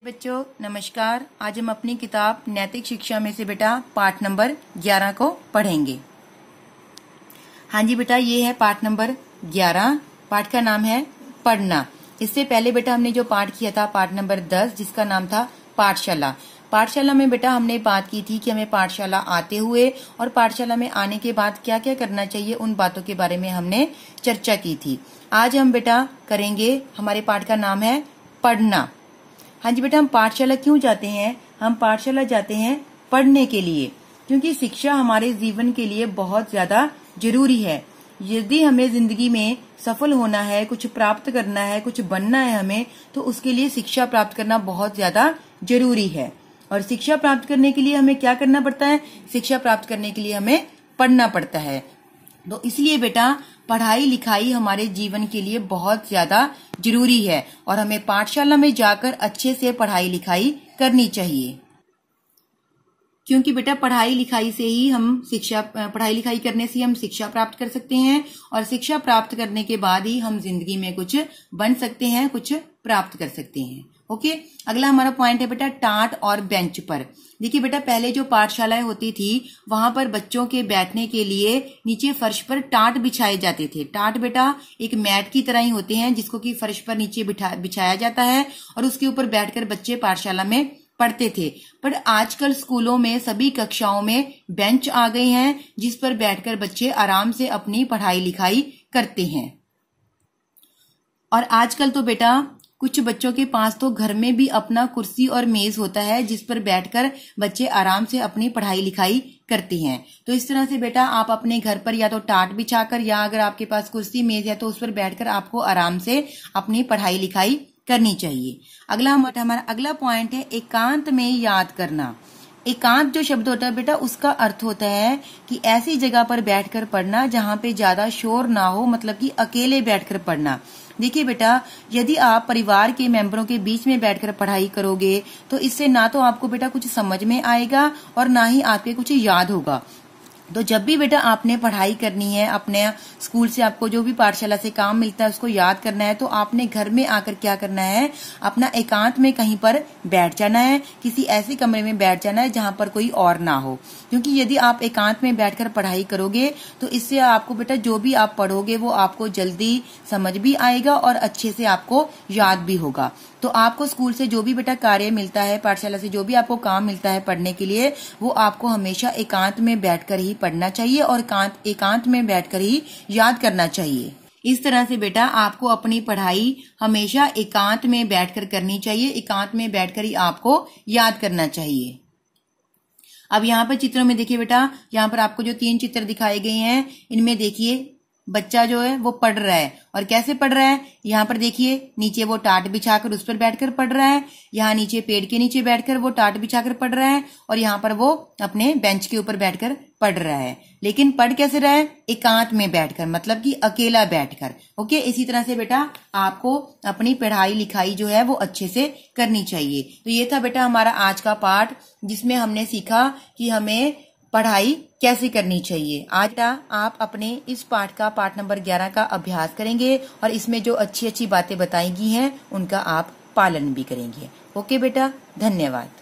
बच्चों नमस्कार। आज हम अपनी किताब नैतिक शिक्षा में से बेटा पाठ नंबर 11 को पढ़ेंगे। हाँ जी बेटा, ये है पाठ नंबर 11। पाठ का नाम है पढ़ना। इससे पहले बेटा हमने जो पाठ किया था पाठ नंबर 10, जिसका नाम था पाठशाला। पाठशाला में बेटा हमने बात की थी कि हमें पाठशाला आते हुए और पाठशाला में आने के बाद क्या क्या करना चाहिए, उन बातों के बारे में हमने चर्चा की थी। आज हम बेटा करेंगे, हमारे पाठ का नाम है पढ़ना। हाँ जी बेटा, हम पाठशाला क्यों जाते हैं? हम पाठशाला जाते हैं पढ़ने के लिए, क्योंकि शिक्षा हमारे जीवन के लिए बहुत ज्यादा जरूरी है। यदि हमें जिंदगी में सफल होना है, कुछ प्राप्त करना है, कुछ बनना है हमें, तो उसके लिए शिक्षा प्राप्त करना बहुत ज्यादा जरूरी है। और शिक्षा प्राप्त करने के लिए हमें क्या करना पड़ता है? शिक्षा प्राप्त करने के लिए हमें पढ़ना पड़ता है। तो इसलिए बेटा पढ़ाई लिखाई हमारे जीवन के लिए बहुत ज्यादा जरूरी है और हमें पाठशाला में जाकर अच्छे से पढ़ाई लिखाई करनी चाहिए, क्योंकि बेटा पढ़ाई लिखाई करने से हम शिक्षा प्राप्त कर सकते हैं और शिक्षा प्राप्त करने के बाद ही हम जिंदगी में कुछ बन सकते हैं, कुछ प्राप्त कर सकते हैं। ओके, अगला हमारा पॉइंट है बेटा टाट और बेंच पर। देखिए बेटा, पहले जो पाठशालाएं होती थी वहां पर बच्चों के बैठने के लिए नीचे फर्श पर टाट बिछाए जाते थे। टाट बेटा एक मैट की तरह ही होते हैं, जिसको कि फर्श पर नीचे बिछाया जाता है और उसके ऊपर बैठकर बच्चे पाठशाला में पढ़ते थे। पर आजकल स्कूलों में सभी कक्षाओं में बेंच आ गए हैं, जिस पर बैठकर बच्चे आराम से अपनी पढ़ाई लिखाई करते हैं। और आजकल तो बेटा कुछ बच्चों के पास तो घर में भी अपना कुर्सी और मेज होता है, जिस पर बैठकर बच्चे आराम से अपनी पढ़ाई लिखाई करते हैं। तो इस तरह से बेटा आप अपने घर पर या तो टाट बिछाकर, या अगर आपके पास कुर्सी मेज है तो उस पर बैठकर आपको आराम से अपनी पढ़ाई लिखाई करनी चाहिए। हमारा अगला पॉइंट है एकांत में याद करना। एकांत जो शब्द होता है बेटा, उसका अर्थ होता है कि ऐसी जगह पर बैठकर पढ़ना जहां पे ज्यादा शोर ना हो, मतलब कि अकेले बैठकर पढ़ना। देखिए बेटा, यदि आप परिवार के मेंबरों के बीच में बैठकर पढ़ाई करोगे तो इससे ना तो आपको बेटा कुछ समझ में आएगा और ना ही आपके कुछ याद होगा। तो जब भी बेटा आपने पढ़ाई करनी है, अपने स्कूल से आपको जो भी पाठशाला से काम मिलता है उसको याद करना है, तो आपने घर में आकर क्या करना है, अपना एकांत में कहीं पर बैठ जाना है, किसी ऐसे कमरे में बैठ जाना है जहां पर कोई और ना हो। क्योंकि यदि आप एकांत में बैठकर पढ़ाई करोगे तो इससे आपको बेटा जो भी आप पढ़ोगे वो आपको जल्दी समझ भी आएगा और अच्छे से आपको याद भी होगा। तो आपको स्कूल से जो भी बेटा कार्य मिलता है, पाठशाला से जो भी आपको काम मिलता है पढ़ने के लिए, वो आपको हमेशा एकांत में बैठकर ही पढ़ना चाहिए और एकांत में बैठकर ही याद करना चाहिए। इस तरह से बेटा आपको अपनी पढ़ाई हमेशा एकांत में बैठकर करनी चाहिए, एकांत में बैठकर ही आपको याद करना चाहिए। अब यहाँ पर चित्रों में देखिए बेटा, यहाँ पर आपको जो 3 चित्र दिखाए गए हैं, इनमें देखिए बच्चा जो है वो पढ़ रहा है। और कैसे पढ़ रहा है? यहाँ पर देखिए नीचे वो टाट बिछाकर उस पर बैठकर पढ़ रहा है, यहाँ नीचे पेड़ के नीचे बैठकर वो टाट बिछाकर पढ़ रहा है, और यहाँ पर वो अपने बेंच के ऊपर बैठकर पढ़ रहा है। लेकिन पढ़ कैसे रहा है? एकांत में बैठकर, मतलब कि अकेला बैठकर। ओके, इसी तरह से बेटा आपको अपनी पढ़ाई लिखाई जो है वो अच्छे से करनी चाहिए। तो ये था बेटा हमारा आज का पाठ, जिसमें हमने सीखा कि हमें पढ़ाई कैसे करनी चाहिए। आज आप अपने इस पाठ का पाठ नंबर 11 का अभ्यास करेंगे और इसमें जो अच्छी अच्छी बातें बताई गई हैं उनका आप पालन भी करेंगे। ओके बेटा, धन्यवाद।